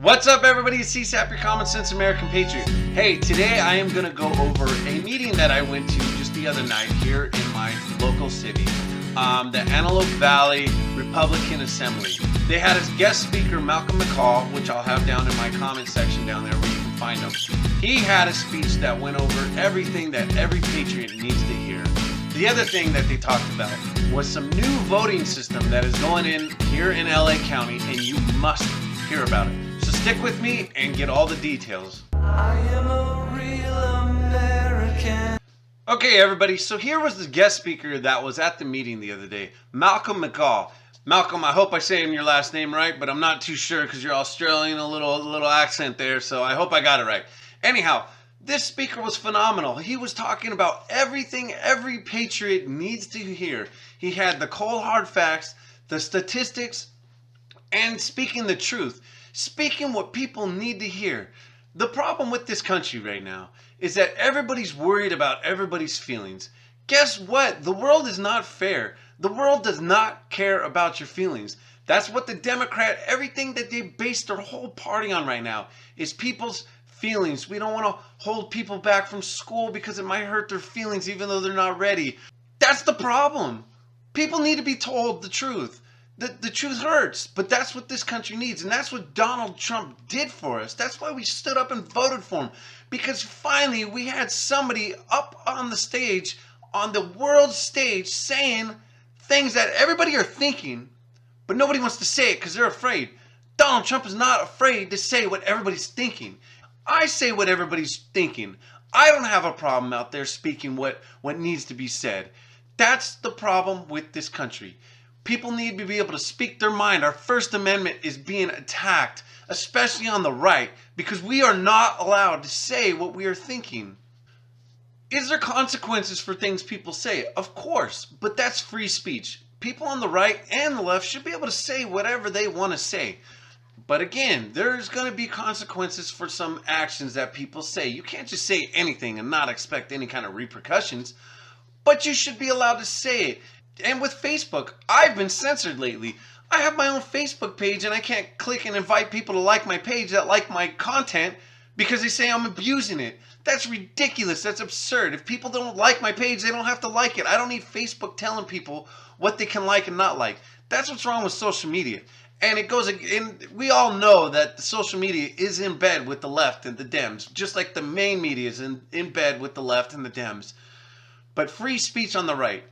What's up, everybody? It's CSAP, your Common Sense American Patriot. Hey, today I am going to go over a meeting that I went to just the other night here in my local city, the Antelope Valley Republican Assembly. They had as guest speaker Malcolm McGough, which I'll have down in my comment section down there where you can find him. He had a speech that went over everything that every patriot needs to hear. The other thing that they talked about was some new voting system that is going in here in LA County, and you must hear about it. So stick with me and get all the details. I am a real American. Okay, everybody, so here was the guest speaker that was at the meeting the other day, Malcolm McGough. Malcolm, I hope I say your last name right, but I'm not too sure because you're Australian, a little accent there, so I hope I got it right. Anyhow, this speaker was phenomenal. He was talking about everything every patriot needs to hear. He had the cold hard facts, the statistics, and speaking the truth. Speaking what people need to hear. The problem with this country right now is that everybody's worried about everybody's feelings. Guess what? The world is not fair. The world does not care about your feelings. That's what the Democrat, everything that they base their whole party on right now is people's feelings. We don't want to hold people back from school because it might hurt their feelings even though they're not ready. That's the problem. People need to be told the truth. The truth hurts, but that's what this country needs, and that's what Donald Trump did for us. That's why we stood up and voted for him, because finally we had somebody up on the stage, on the world stage, saying things that everybody are thinking, but nobody wants to say it because they're afraid. Donald Trump is not afraid to say what everybody's thinking. I say what everybody's thinking. I don't have a problem out there speaking what needs to be said. That's the problem with this country. People need to be able to speak their mind. Our First Amendment is being attacked, especially on the right, because we are not allowed to say what we are thinking. Is there consequences for things people say? Of course, but that's free speech. People on the right and the left should be able to say whatever they want to say. But again, there's going to be consequences for some actions that people say. You can't just say anything and not expect any kind of repercussions, but you should be allowed to say it. And with Facebook, I've been censored lately. I have my own Facebook page and I can't click and invite people to like my page that like my content because they say I'm abusing it. That's ridiculous. That's absurd. If people don't like my page, they don't have to like it. I don't need Facebook telling people what they can like and not like. That's what's wrong with social media. And it goes in, we all know that the social media is in bed with the left and the Dems, just like the main media is in bed with the left and the Dems. But free speech on the right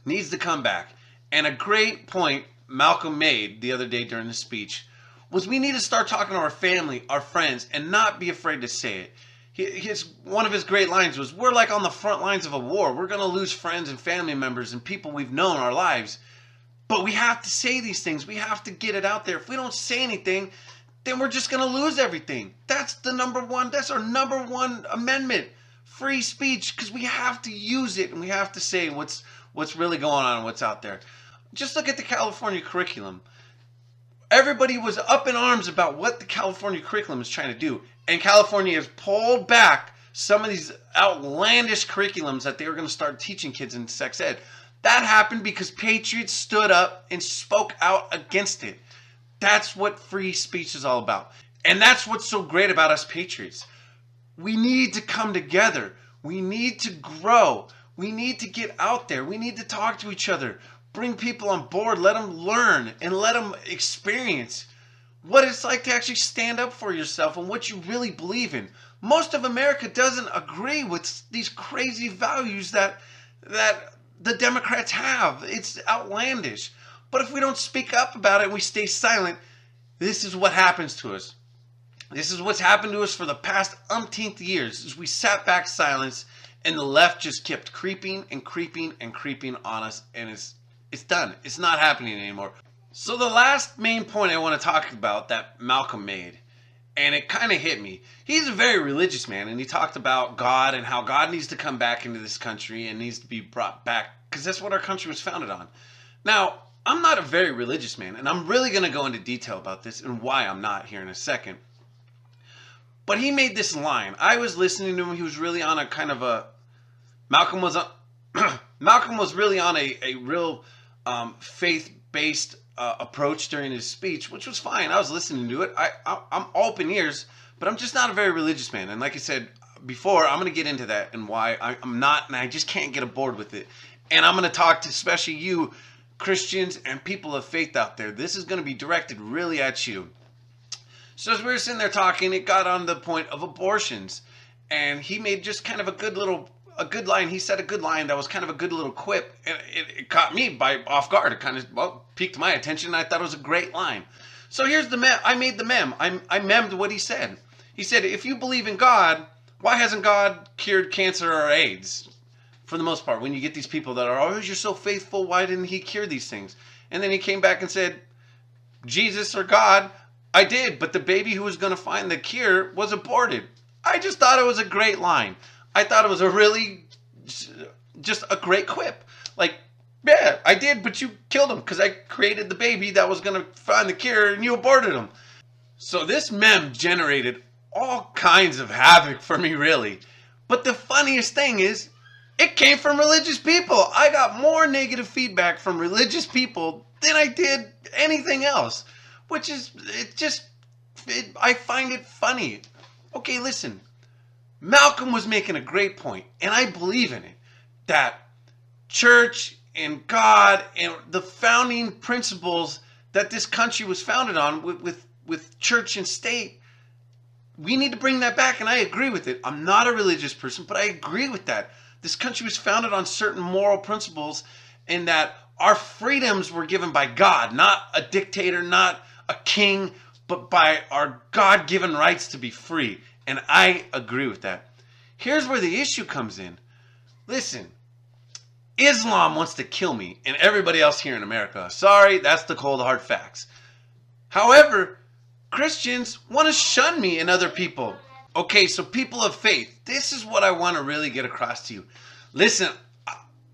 needs to come back. And a great point Malcolm made the other day during the speech was we need to start talking to our family, our friends, and not be afraid to say it. One of his great lines was, we're like on the front lines of a war. We're going to lose friends and family members and people we've known our lives. But we have to say these things. We have to get it out there. If we don't say anything, then we're just going to lose everything. That's the number one. That's our number one amendment. Free speech, because we have to use it and we have to say what's really going on and what's out there. Just look at the California curriculum. Everybody was up in arms about what the California curriculum is trying to do. And California has pulled back some of these outlandish curriculums that they were going to start teaching kids in sex ed. That happened because patriots stood up and spoke out against it. That's what free speech is all about. And that's what's so great about us patriots. We need to come together. We need to grow. We need to get out there. We need to talk to each other. Bring people on board. Let them learn and let them experience what it's like to actually stand up for yourself and what you really believe in. Most of America doesn't agree with these crazy values that the Democrats have. It's outlandish. But if we don't speak up about it and we stay silent, this is what happens to us. This is what's happened to us for the past umpteenth years, is we sat back silent and the left just kept creeping and creeping and creeping on us, and it's done. It's not happening anymore. So the last main point I want to talk about that Malcolm made, and it kind of hit me. He's a very religious man, and he talked about God and how God needs to come back into this country and needs to be brought back because that's what our country was founded on. Now, I'm not a very religious man, and I'm really going to go into detail about this and why I'm not here in a second. But he made this line. I was listening to him. He was really on a kind of a... Malcolm was really on a real faith-based approach during his speech, which was fine. I was listening to it. I'm open ears, but I'm just not a very religious man. And like I said before, I'm going to get into that and why I'm not, and I just can't get aboard with it. And I'm going to talk to especially you Christians and people of faith out there. This is going to be directed really at you. So as we were sitting there talking, it got on the point of abortions. And he made just kind of a good line. He said a good line that was kind of a good little quip. And it caught me off guard. It kind of, piqued my attention. And I thought it was a great line. So here's the mem. I made the mem. I memmed what he said. He said, if you believe in God, why hasn't God cured cancer or AIDS? For the most part, when you get these people that are, you're so faithful, why didn't he cure these things? And then he came back and said, Jesus or God, I did, but the baby who was going to find the cure was aborted. I just thought it was a great line. I thought it was a really, just a great quip. Like, yeah, I did, but you killed him because I created the baby that was going to find the cure and you aborted him. So this meme generated all kinds of havoc for me, really. But the funniest thing is, it came from religious people. I got more negative feedback from religious people than I did anything else. Which is, I find it funny. Okay, listen. Malcolm was making a great point, and I believe in it, that church and God and the founding principles that this country was founded on with church and state, we need to bring that back, and I agree with it. I'm not a religious person, but I agree with that. This country was founded on certain moral principles, and that our freedoms were given by God, not a dictator, not a king, but by our God-given rights to be free. And I agree with that. Here's where the issue comes in. Listen, Islam wants to kill me and everybody else here in America. Sorry, that's the cold hard facts. However, Christians want to shun me and other people. Okay, so people of faith, this is what I want to really get across to you. Listen,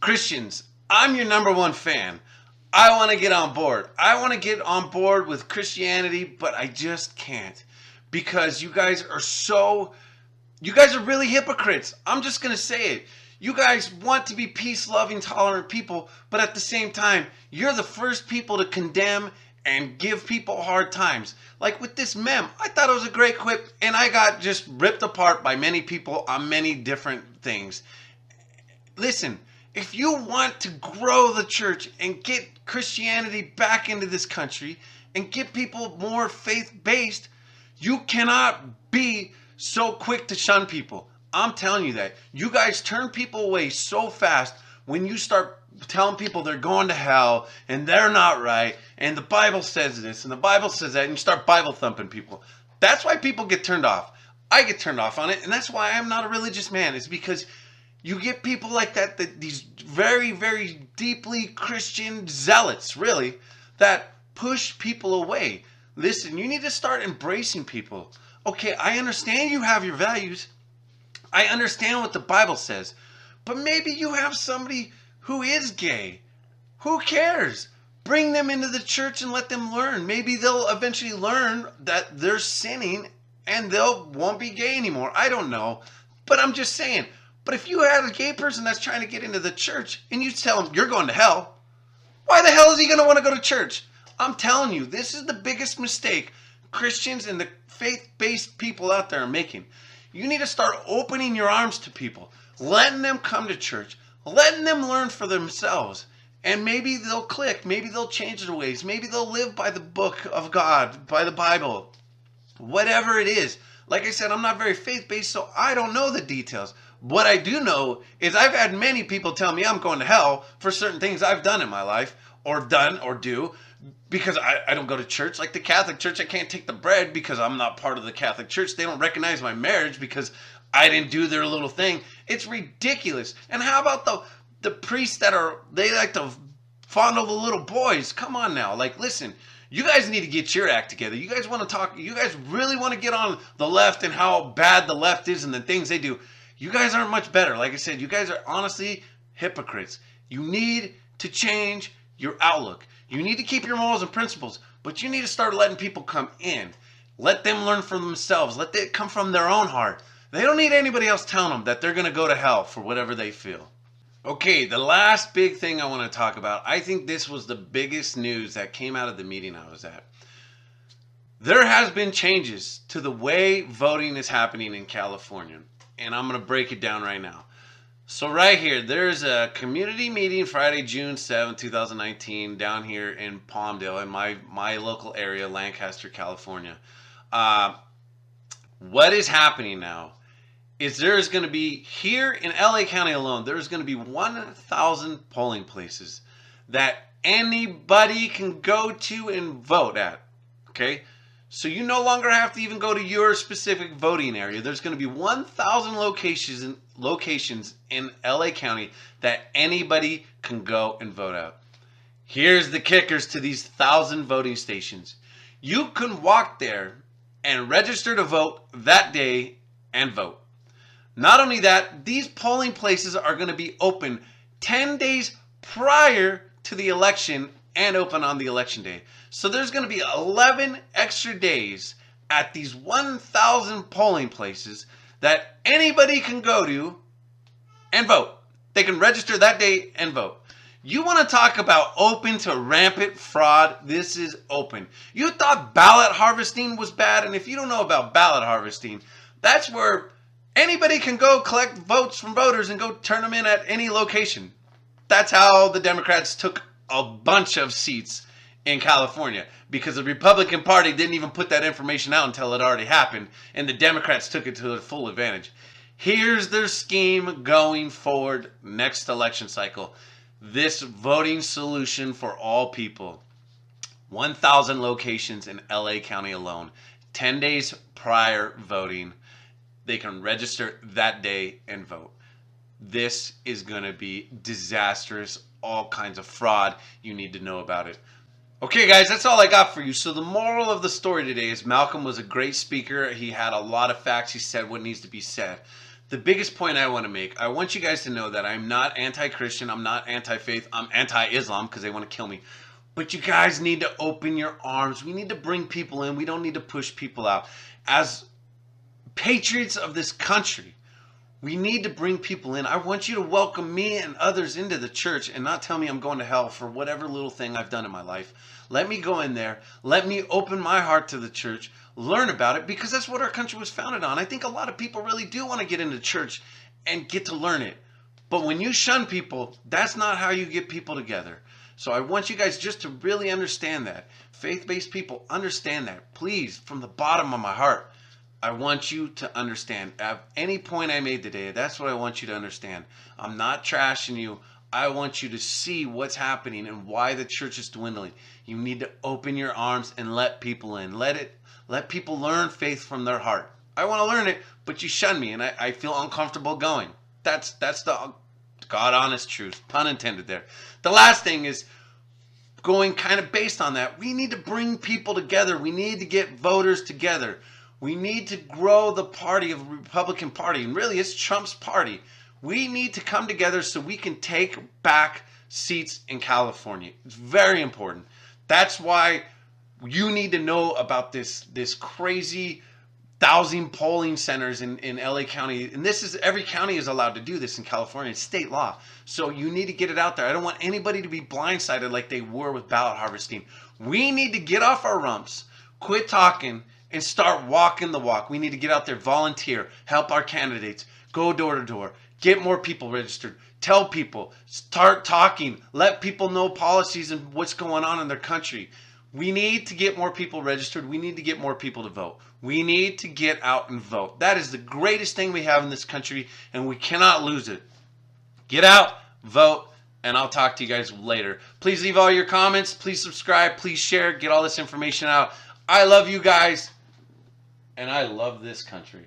Christians, I'm your number one fan. I want to get on board. I want to get on board with Christianity, but I just can't. Because you guys are really hypocrites. I'm just going to say it. You guys want to be peace-loving, tolerant people, but at the same time, you're the first people to condemn and give people hard times. Like with this meme, I thought it was a great quip, and I got just ripped apart by many people on many different things. Listen, if you want to grow the church and get Christianity back into this country and get people more faith-based, you cannot be so quick to shun people. I'm telling you that. You guys turn people away so fast when you start telling people they're going to hell and they're not right and the Bible says this and the Bible says that, and you start Bible thumping people. That's why people get turned off. I get turned off on it, and that's why I'm not a religious man. It's because you get people like that, these very, very deeply Christian zealots, really, that push people away. Listen, you need to start embracing people. Okay, I understand you have your values. I understand what the Bible says. But maybe you have somebody who is gay. Who cares? Bring them into the church and let them learn. Maybe they'll eventually learn that they're sinning and they won't be gay anymore. I don't know. But I'm just saying. But if you had a gay person that's trying to get into the church and you tell him you're going to hell, why the hell is he going to want to go to church? I'm telling you, this is the biggest mistake Christians and the faith-based people out there are making. You need to start opening your arms to people, letting them come to church, letting them learn for themselves. And maybe they'll click, maybe they'll change their ways, maybe they'll live by the book of God, by the Bible, whatever it is. Like I said, I'm not very faith-based, so I don't know the details. What I do know is I've had many people tell me I'm going to hell for certain things I've done in my life, or done, or do, because I don't go to church. Like the Catholic Church, I can't take the bread because I'm not part of the Catholic Church. They don't recognize my marriage because I didn't do their little thing. It's ridiculous. And how about the priests they like to fondle the little boys? Come on now. Like, listen, you guys need to get your act together. You guys want to talk, you guys really want to get on the left and how bad the left is and the things they do. You guys aren't much better. Like I said, you guys are honestly hypocrites. You need to change your outlook. You need to keep your morals and principles, but you need to start letting people come in. Let them learn for themselves. Let it come from their own heart. They don't need anybody else telling them that they're going to go to hell for whatever they feel. Okay, the last big thing I want to talk about, I think this was the biggest news that came out of the meeting I was at. There has been changes to the way voting is happening in California, and I'm going to break it down right now. So right here, there's a community meeting Friday, June 7, 2019, down here in Palmdale, in my local area, Lancaster, California. What is happening now is there's going to be, here in LA County alone, there's going to be 1,000 polling places that anybody can go to and vote at. Okay? So you no longer have to even go to your specific voting area. There's going to be 1,000 locations in LA County that anybody can go and vote at. Here's the kickers to these 1,000 voting stations. You can walk there and register to vote that day and vote. Not only that, these polling places are going to be open 10 days prior to the election and open on the election day. So there's going to be 11 extra days at these 1,000 polling places that anybody can go to and vote. They can register that day and vote. You want to talk about open to rampant fraud? This is open. You thought ballot harvesting was bad, and if you don't know about ballot harvesting, that's where anybody can go collect votes from voters and go turn them in at any location. That's how the Democrats took a bunch of seats in California, because the Republican Party didn't even put that information out until it already happened, and the Democrats took it to their full advantage. Here's their scheme going forward next election cycle. This voting solution for all people. 1,000 locations in LA County alone. 10 days prior voting. They can register that day and vote. This is going to be disastrous. All kinds of fraud. You need to know about it. Okay, guys, that's all I got for you. So the moral of the story today is Malcolm was a great speaker. He had a lot of facts. He said what needs to be said. The biggest point I want to make, I want you guys to know that I'm not anti-Christian. I'm not anti-faith. I'm anti-Islam because they want to kill me. But you guys need to open your arms. We need to bring people in. We don't need to push people out. As patriots of this country, we need to bring people in. I want you to welcome me and others into the church and not tell me I'm going to hell for whatever little thing I've done in my life. Let me go in there. Let me open my heart to the church. Learn about it, because that's what our country was founded on. I think a lot of people really do want to get into church and get to learn it. But when you shun people, that's not how you get people together. So I want you guys just to really understand that. Faith-based people, understand that. Please, from the bottom of my heart, I want you to understand. At any point I made today, that's what I want you to understand. I'm not trashing you. I want you to see what's happening and why the church is dwindling. You need to open your arms and let people in. Let people learn faith from their heart. I want to learn it, but you shun me, and I feel uncomfortable going. That's the God honest truth. Pun intended there. The last thing is going kind of based on that. We need to bring people together. We need to get voters together. We need to grow the party of the Republican Party, and really it's Trump's party. We need to come together so we can take back seats in California. It's very important. That's why you need to know about this crazy 1,000 polling centers in LA County. And this is, every county is allowed to do this in California. It's state law. So you need to get it out there. I don't want anybody to be blindsided like they were with ballot harvesting. We need to get off our rumps, quit talking, and start walking the walk. We need to get out there, volunteer, help our candidates, go door to door, get more people registered, tell people, start talking, let people know policies and what's going on in their country. We need to get more people registered. We need to get more people to vote. We need to get out and vote. That is the greatest thing we have in this country, and we cannot lose it. Get out, vote, and I'll talk to you guys later. Please leave all your comments. Please subscribe. Please share. Get all this information out. I love you guys, and I love this country.